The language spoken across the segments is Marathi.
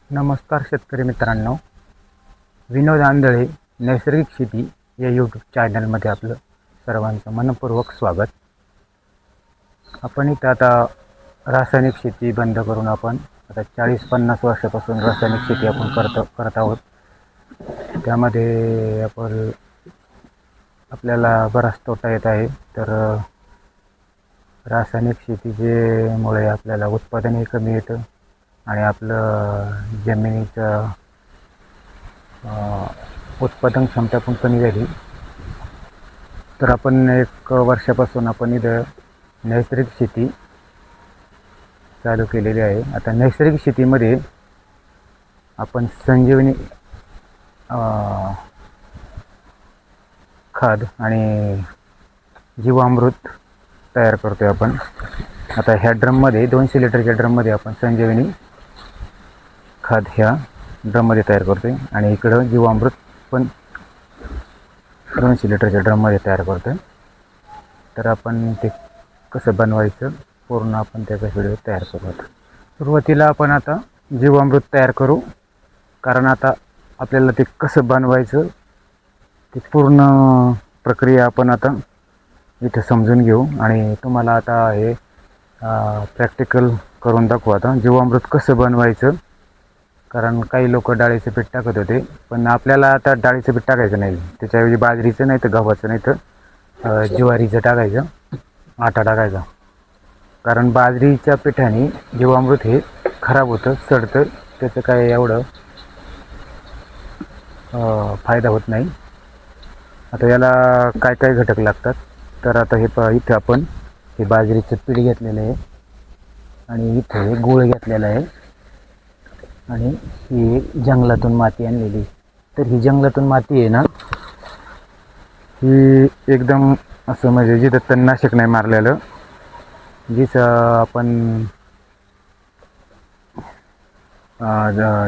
नमस्कार शेतकरी मित्रांनो, विनोद आंधळे नैसर्गिक शेती या यूट्यूब चॅनलमध्ये आपलं सर्वांचं मनपूर्वक स्वागत. आपण इथं आता रासायनिक शेती बंद करून आपण आता 40-50 वर्षापासून रासायनिक शेती आपण करत आहोत. त्यामध्ये आपल्याला बराच तोटा येत आहे. तर रासायनिक शेतीमुळे आपल्याला उत्पादनही कमी येतं आणि आपलं जमिनीचं उत्पादन क्षमता पण कमी झाली. तर आपण 1 वर्षापासून आपण इथं नैसर्गिक शेती चालू केलेली आहे. आता नैसर्गिक शेतीमध्ये आपण संजीवनी खत आणि जीवामृत तयार करतोय आपण. आता ह्या ड्रममध्ये 200 लिटरच्या ड्रममध्ये आपण संजीवनी खत ह्या ड्रममध्ये तयार करतोय आणि इकडं जीवामृत पण 200 लिटरच्या ड्रममध्ये तयार करतोय. तर आपण ते कसं बनवायचं पूर्ण आपण त्याचा व्हिडिओ तयार करू. सुरुवातीला आपण आता जीवामृत तयार करू, कारण आता आपल्याला ते कसं बनवायचं ते पूर्ण प्रक्रिया आपण आता इथे समजून घेऊ आणि तुम्हाला आता हे प्रॅक्टिकल करून दाखवू. आता जीवामृत कसं बनवायचं, कारण काही लोक डाळीचं पीठ टाकत होते, पण आपल्याला आता डाळीचं पीठ टाकायचं नाही. त्याच्याऐवजी बाजरीचं नाही तर गव्हाचं नाही तर ज्वारीचं टाकायचं, आटा टाकायचा. कारण बाजरीच्या पिठाने जीवामृत हे खराब होतं, सडतं, त्याचं काय एवढं फायदा होत नाही. आता याला काय काय घटक लागतात, तर आता इथे आपण हे बाजरीचं पीठ घेतलेलं आहे आणि इथे गूळ घेतलेला आहे आणि ही जंगलातून माती आणलेली. तर ही जंगलातून माती आहे ना, ही एकदम असं म्हणजे जिथं तणनाशक नाही मारलेलं, जिथं आपण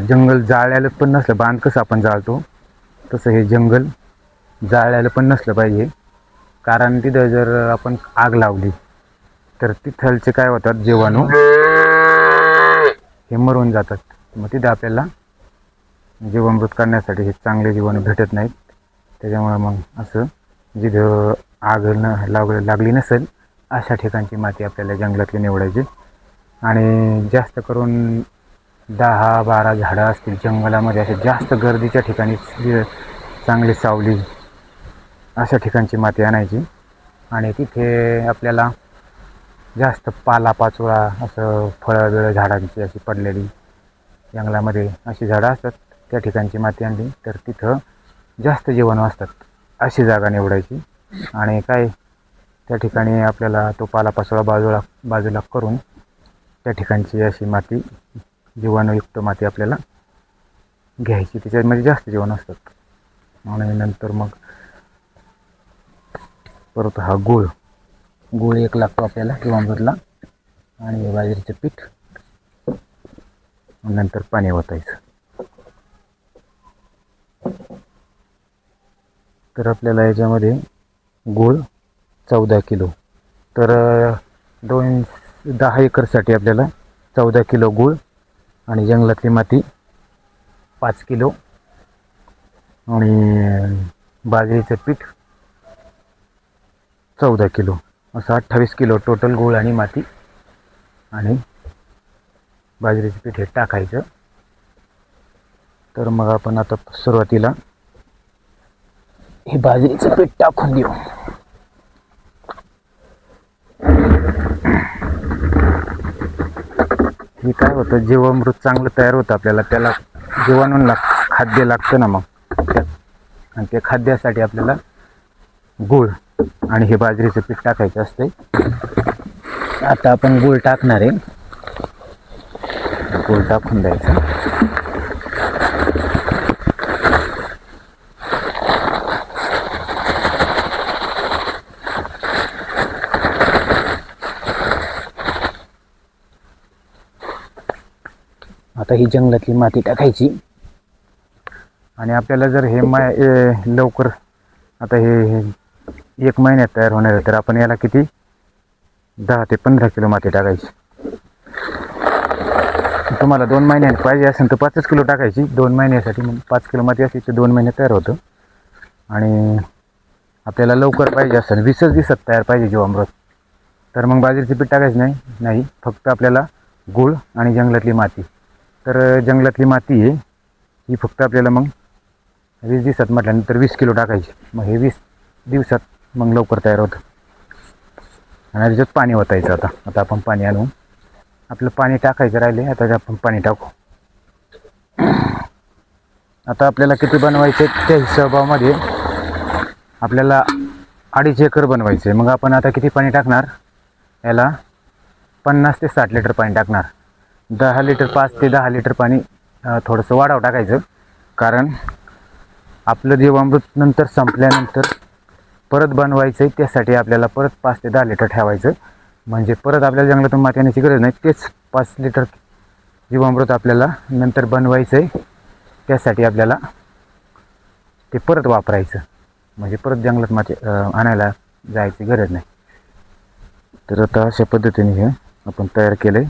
जंगल जाळलेलं पण नसलं, बांध कसं आपण जाळतो तसं हे जंगल जाळलेलं पण नसलं पाहिजे. कारण तिथं जर आपण आग लावली तर तिथलचे काय होतात, जीवाणू हे मरून जातात. मग तिथं आपल्याला जीवामृत करण्यासाठी हे चांगले जीवाणू भेटत नाहीत. त्याच्यामुळे मग असं जिथं आग लागली नसेल अशा ठिकाणची माती आपल्याला जंगलातली निवडायची. आणि जास्त करून 10-12 झाडं असतील जंगलामध्ये, अशा जास्त गर्दीच्या ठिकाणी चांगली सावली अशा ठिकाणची माती आणायची आणि तिथे आपल्याला जास्त पालापाचोळा असं फळं बिळं झाडांची अशी पडलेली जंगलामध्ये अशी झाडं असतात, त्या ठिकाणची माती आणली तर तिथं जास्त जीवाणू असतात अशी जागा निवडायची. आणि काय त्या ठिकाणी आपल्याला तो पालापाचोळा बाजूला करून त्या ठिकाणची अशी माती, जीवाणूयुक्त माती आपल्याला घ्यायची, त्याच्यामध्ये जास्त जीवाणू असतात. आणि नंतर मग परत हा गूळ 1 लागतो आपल्याला जीवामृतला आणि हे बाजरीचं पीठ, नंतर पाणी ओतायचं. तर आपल्याला याच्यामध्ये गूळ 14 किलो, तर 10 एकरसाठी आपल्याला 14 किलो गूळ आणि जंगलातली माती 5 किलो आणि बाजरीचं पीठ 14 किलो, असं 28 किलो टोटल गूळ आणि माती आणि बाजरीचं पीठ हे टाकायचं. तर मग आपण आता सुरुवातीला हे बाजरीचं पीठ टाकून देऊ. हे काय होतं, जीवामृत चांगलं तयार होतं आपल्याला, त्याला जीवाणूंना खाद्य लागतं ना, मग आणि ते खाद्यासाठी आपल्याला गूळ आणि हे बाजरीचं पीठ टाकायचं असते. आता आपण गूळ टाकणार आहे, गूळ टाकून द्यायचं. आता ही जंगलातली माती टाकायची आणि आपल्याला जर हे लवकर, आता हे 1 महिन्यात तयार होणार आहे, तर आपण याला किती 10 ते 15 किलो माती टाकायची. तुम्हाला 2 महिन्यात पाहिजे असेल तर 5 किलो टाकायची. 2 महिन्यासाठी मग 5 किलो माती असली तर 2 महिन्यात तयार होतं. आणि आपल्याला लवकर पाहिजे असेल 20 दिवसात तयार पाहिजे जीवामृत, तर मग बाजरीचं पीठ टाकायचं नाही, फक्त आपल्याला गूळ आणि जंगलातली माती. तर जंगलातली माती आहे ही फक्त आपल्याला मग 20 दिवसात म्हटल्यानंतर 20 किलो टाकायची. मग हे 20 दिवसात मग लवकर तयार होतं. आणि त्याच्यात पाणी ओतायचं. आता आपण पाणी आणू. आपलं पाणी टाकायचं राहिले, आता आपण पाणी टाकू. आता आपल्याला किती बनवायचे त्या हिशोबामध्ये आपल्याला 2.5 एकर बनवायचे. मग आपण आता किती पाणी टाकणार, याला 50 ते 60 लिटर पाणी टाकणार. 10 लिटर 5 ते 10 लिटर पाणी थोडंसं वाढावं टाकायचं. कारण आपलं जीवामृत नंतर संपल्यानंतर परत बनवायचं आहे, त्यासाठी आपल्याला परत 5 ते 10 लिटर ठेवायचं. म्हणजे परत आपल्याला जंगलातून माती आणण्याची गरज नाही. तेच 5 लिटर जीवामृत आपल्याला नंतर बनवायचं आहे, त्यासाठी आपल्याला ते परत वापरायचं. म्हणजे परत जंगलात माती आणायला जायची गरज नाही. तर आता अशा पद्धतीने हे आपण तयार केलं आहे.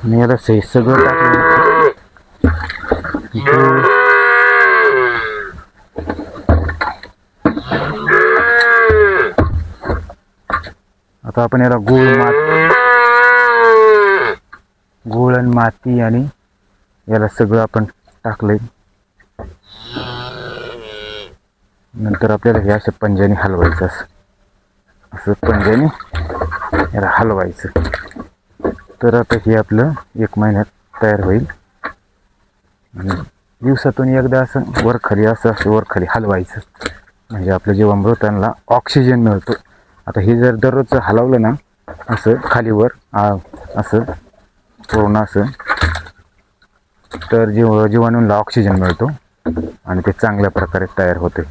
आणि याला सगळं टाकलं. आता आपण याला गूळ आणि माती आणि याला सगळं आपण टाकलंय. नंतर आपल्याला हे असं पंजाने हलवायचं, असं पंजाने याला हलवायचं. तर आता हे आपलं 1 महिन्यात तयार होईल. आणि दिवसातून एकदा असं वरखाली असं वरखाली हलवायचं, म्हणजे आपल्या जीवामृतांना ऑक्सिजन मिळतो. आता हे जर दररोज हलवलं ना, असं खालीवर असं पूर्ण असं, तर जीवाणूंना ऑक्सिजन मिळतो आणि ते चांगल्या प्रकारे तयार होते.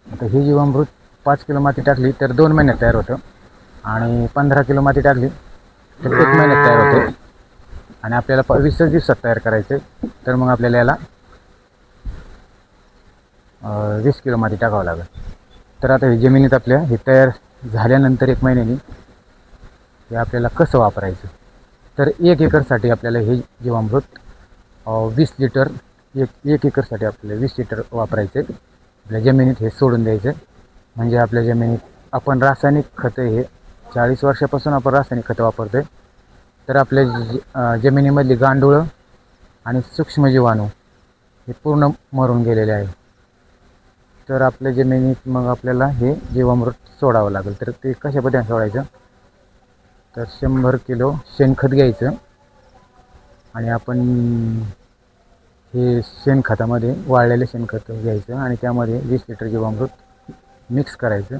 आता हे जीवामृत 5 किलो माती टाकली तर 2 महिन्यात तयार होतं. आणि 15 किलो माती टाकली तर 1 महिन्यात तयार होते. आणि आपल्याला 20 दिवसात तयार करायचे, तर मग आपल्याला याला 20 किलो माती टाकावं लागेल. तर आता हे जमिनीत आपल्या हे तयार झाल्यानंतर 1 महिन्यानी हे आपल्याला कसं वापरायचं, तर 1 एकरसाठी आपल्याला हे जीवामृत 20 लिटर, 1 एकरसाठी आपल्याला 20 लिटर वापरायचे. आपल्या जमिनीत हे सोडून द्यायचं. म्हणजे आपल्या जमिनीत आपण रासायनिक खतं, हे 40 वर्षापासून आपण रासायनिक खतं वापरतोय, तर आपल्या जमिनीमधली गांडूळं आणि सूक्ष्म जीवाणू हे पूर्ण मरून गेलेले आहे. तर आपल्या जमिनीत मग आपल्याला हे जीवामृत सोडावं लागेल. तर ते कशा पद्धतीने सोडायचं, तर 100 किलो शेणखत घ्यायचं आणि आपण हे शेणखतामध्ये वाळलेलं शेणखत घ्यायचं आणि त्यामध्ये 20 लिटर जीवामृत मिक्स करायचं.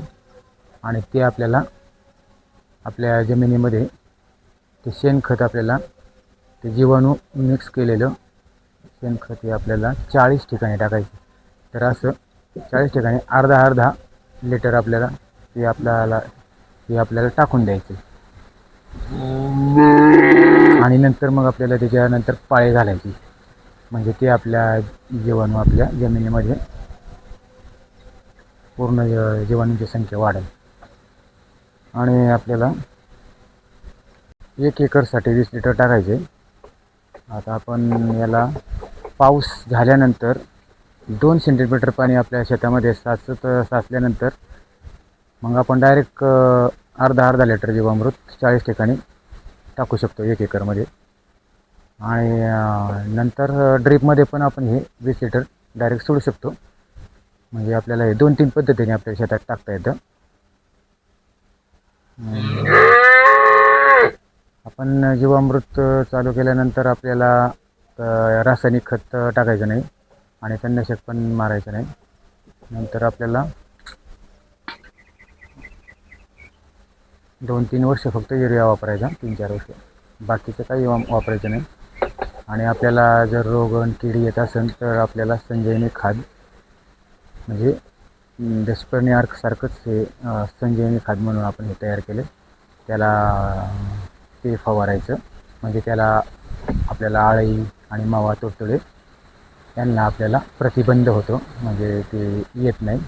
आणि ते आपल्याला आपल्या जमिनीमध्ये ते शेणखत, आपल्याला ते जीवाणू मिक्स केलेलं शेणखत हे आपल्याला 40 ठिकाणी टाकायचं. तर असं 40 ठिकाणी अर्धा लिटर आपल्याला आपल्याला टाकून द्यायचं. आणि नंतर मग आपल्याला त्याच्यानंतर पाळे घालायची, म्हणजे ते आपल्या जीवाणू आपल्या जमिनीमध्ये पूर्ण जीवाणूंची संख्या वाढेल. आणि आपल्याला 1 एकरसाठी 20 लिटर टाकायचे. आता आपण याला पाऊस झाल्यानंतर 2 सेंटीमीटर पाणी आपल्या शेतामध्ये साचल्यानंतर मग आपण डायरेक्ट अर्धा लिटर जीवामृत 40 ठिकाणी टाकू शकतो 1 एकरमध्ये. आणि नंतर ड्रीपमध्ये पण आपण हे 20 लिटर डायरेक्ट सोडू शकतो. म्हणजे आपल्याला हे 2-3 पद्धतीने आपल्या शेतात टाकता येतं. आपण जीवामृत चालू केल्यानंतर आपल्याला रासायनिक खत टाकायचं नाही आणि तणनाशक पण मारायचं नाही. नंतर आपल्याला 2-3 वर्ष फक्त युरिया वापरायचा, 3-4 वर्ष बाकीचं काही वापरायचं नाही. आणि आपल्याला जर रोग आणि किडी येत असेल तर आपल्याला संजीवनी खाद, म्हणजे डेस्परनी आर्क सारखंच हे संजीवनी खाद म्हणून आपण हे तयार केले. त्याला ते फवारायचं. म्हणजे त्याला आपल्याला अळी आणि मावा तुडतुडे यांना आपल्याला प्रतिबंध होतो, म्हणजे ते येत नाही.